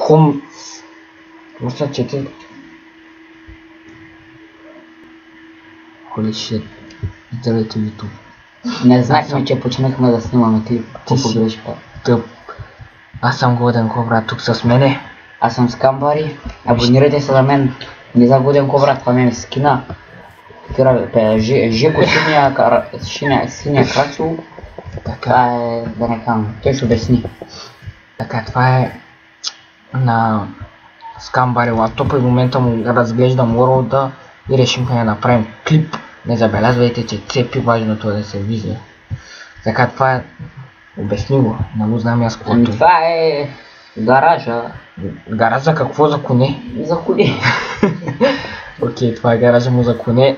Хом... Мисля, че ти... Holy shit. Здравейте YouTube. Не знаехме, че почнахме да снимаме клип. Ти си грешка. Тъп. Аз съм Годен Кобра, тук с мене. Аз съм Скамбари. Абонирайте се за мен. Не за Годен Кобра, това ми е скина. Жеко синия крачо. Така е, да не кам. Той ще обясни. Така, това е на Скамбари лаптопа и в момента му разглеждам World и решихме да направим клип. Не забелязвайте, че цепи важното е да се вижда. Така, това е... Обясни го, не го знам аз какво. Това е гаража. Гараж за какво? За коне? За коне. Окей, това е гаража му за коне.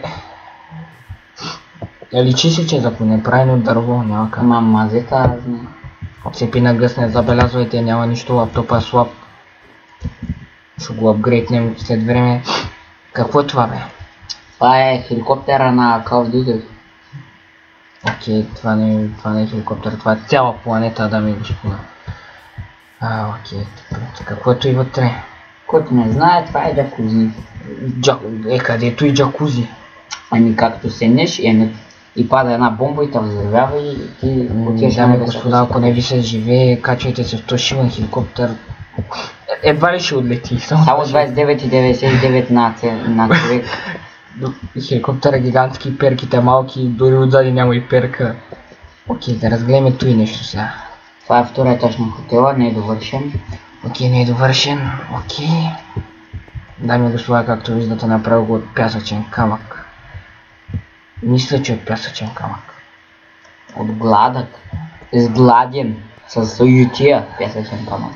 Личи си, че е за коне, правилно от дърво, няма как. Мазета, Цепи на гъс, не забелязвайте, няма нищо, лаптопа е слаб. Ще го апгрейднем след време. Какво е това, бе? Това е хеликоптера на Call of Duty. Окей, това не е хеликоптер, това е цяла планета, дами и господа. Окей, каквото и вътре. Който не знае, това е джакузи. Където и джакузи. Ами както седнеш и пада една бомба и те взривява и ти отиваш. Дами и господа, ако не ви се живее, качвайте се в този шиван хеликоптер. Едва ли ще отлети. Само 29,99 на човек. Хеликоптера гигантски, перките малки, дори отзади няма и перка. Окей, да разгледаме той нещо сега. Това е втория етаж на хотела, не е довършен. Окей, не е довършен, окей. Дами и господа, както виждате, направил го от пясъчен камък. Мисля, че от пясъчен камък. От гладък. Изгладен. С ютия пясъчен камък.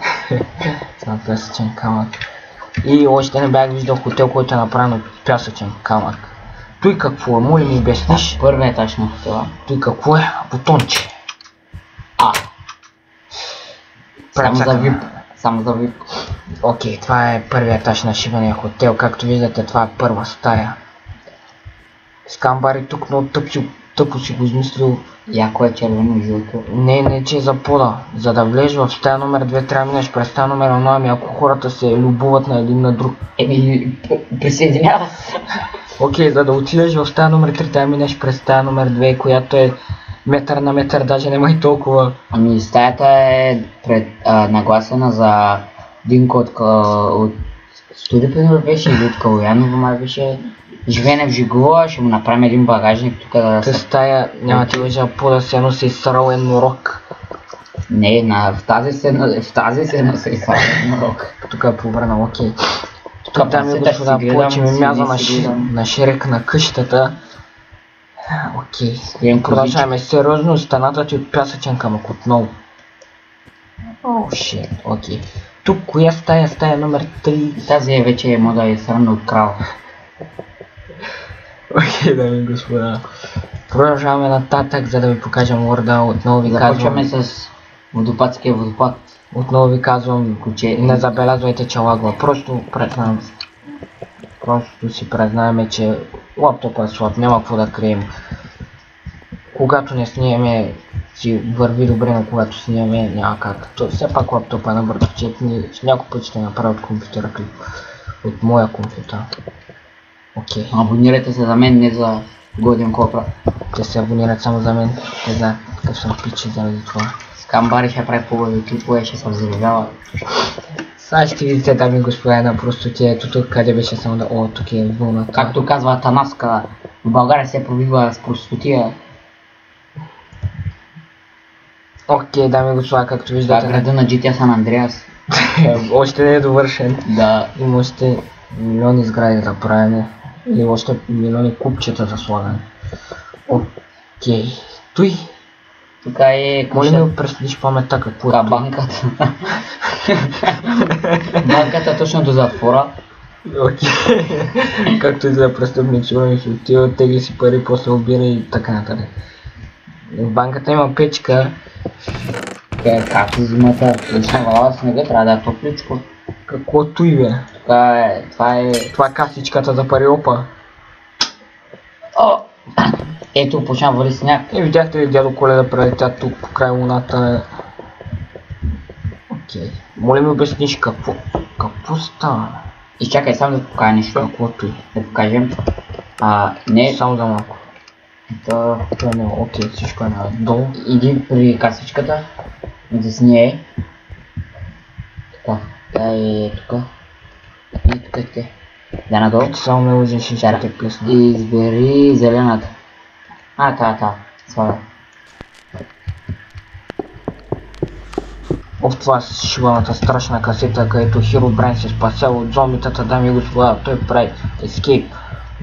Това е пясъчен камък. И още не бях виждал хотел, който е направен от пясъчен камък. Той какво е? Моля ми обясниш? Първият етаж на хотела. Той какво е? Бутонче. Само за VIP. Окей, това е първият етаж на шибания хотел. Както виждате, това е първа стая. Скамбари тук много тъпо си го измислил. Яко е червено и жълто. Не, че е за пода. За да влезеш в стая номер 2, трябва да минеш през стая номер 1, ами ако хората се любуват на един на друг. Присъединява. Окей, за да отидеш в стая номер 3, трябва да минеш през стая номер 2, която е метър на метър, даже няма и толкова. Ами стаята е нагласена за Динко от Студипинов беше или от Калоянова май беше. Живеене в Жигула, ще му направим един багажник тук да... Тази стая няма ти лъжа, пода сено се изсарал еднорог. Не, в тази сено се изсарал еднорог. Тук е повърнал, окей. Тук дами и господа, повече ми мяза на Шрек на къщата. Окей, продължаваме сериозно, стената ти от пясъчен камък отново. О, шит, окей. Тук коя стая? Стая номер 3? Тази е вече мода и срамна от крал. Окей, дами и господа. Продължаваме нататък, за да ви покажем Лорда. Отново ви казвам... Започваме с водопадския водопад. Отново ви казвам, не забелязвайте, че лагва. Просто си признаем, че лаптопът е слаб, няма какво да крием. Когато не снимаме, си върви добре, но когато снимаме, няма как. Все пак лаптопът е на бързочетни, няколко пъти ще направя от компютъра клип. От моя компютър. Окей. Абонирайте се за мен, не за Годен Кобра. Те се абонират само за мен, не знаят какъв съм пичи заради това. Скамбари ще прави хубави клипове, ще се взривява. Сега ще видите, дами и господа, една простотия. Ето тук, къде беше само да... О, тук е вълната. Както казва Атанаска, в България се пробива с простотия. Окей, дами и господа, както виждате... Това града на GTA San Andreas. Още не е довършен. Да. Има още милиони сгради за правене. Или още милиони купчета за слагане. Окей. Той. Тук е... Моля ми преследиш паметта какво е? Банката. Банката точно до затвора. Окей. Както и за престъпник, сигурно си отива, тегли си пари, после обира и така нататък. В банката има печка. Както зимата вала снега, трябва да е топличко. Каквото и бе. Това е касичката за париопа. Ето почна вали сняг. И видяхте ли дядо Коледа прелетя тук по край луната? Окей. Моля ми обясниш какво става? Изчакай само да покажа нещо. Каквото и. Да покажем. Не. Само за малко. Ето. Окей, всичко е надолу. Иди при касичката. Десния е. Така. Тя е тук. И тук сте. Да, надолу. Само ме лъжеш и ще те плесна. Избери зелената. Та. Слага. Това е шибаната страшна касета, където Херобрайн се спасява от зомбитата, дами и господа. Той прави ескейп.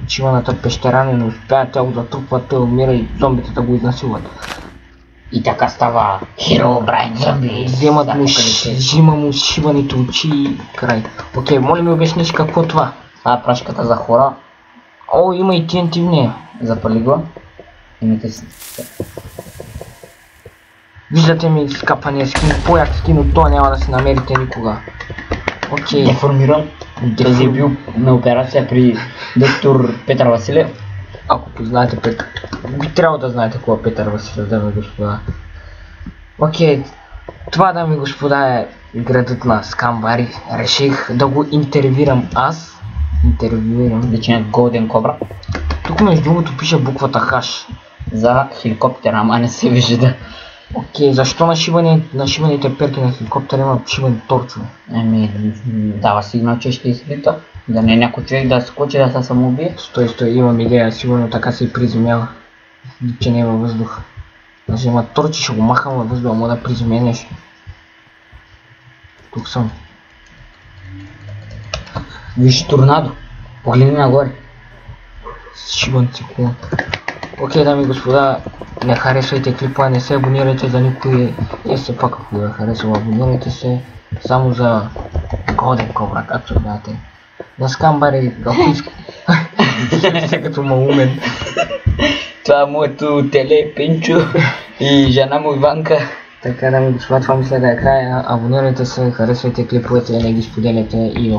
Шибаната пещера не успя, тя го затрупва, той умира и зомбитата го изнасилват. И така става Херобрайн зомби. Взима му шибаните очи и край. Окей, моля ми обясниш какво това? Това е прашката за хора. О, има и TNT в нея. Запали го. Имате си. Виждате ми скапания скин, по-як скин от това няма да се намерите никога. Окей. Деформиран. Този е бил на операция при доктор Петър Василев. Ако познаете Петър, би трябва да знаете кой е Петър Василев, дами и господа. Окей, това, дами и господа, е градът на Скамбари. Реших да го интервюирам аз. Личният Golden Cobra. Тук между другото пише буквата Хаш. За хеликоптера, ама не се вижда. Окей, защо на шибаните перки на хеликоптера има шибани торчове? Дава сигнал, че ще излита. Да не е някой човек да скочи да се самоубие. Стой, имам идея, сигурно така се и приземява. Че не е във въздух. Значи има торчи, ще го махам във въздуха, мога да приземя нещо. Тук съм. Виж торнадо. Погледни нагоре. Шибан циклон. Окей, дами и господа, не харесвайте клипа, не се абонирайте за никой. Все пак ако ви харесва, абонирайте се само за Golden Cobra, както знаете. На Скамбари галфийско. Се като малумен. Това е моето теле, Пенчо и жена му Иванка. Така, дами и господа, това мисля да е края. Абонирайте се, харесвайте клиповете, не ги споделяте и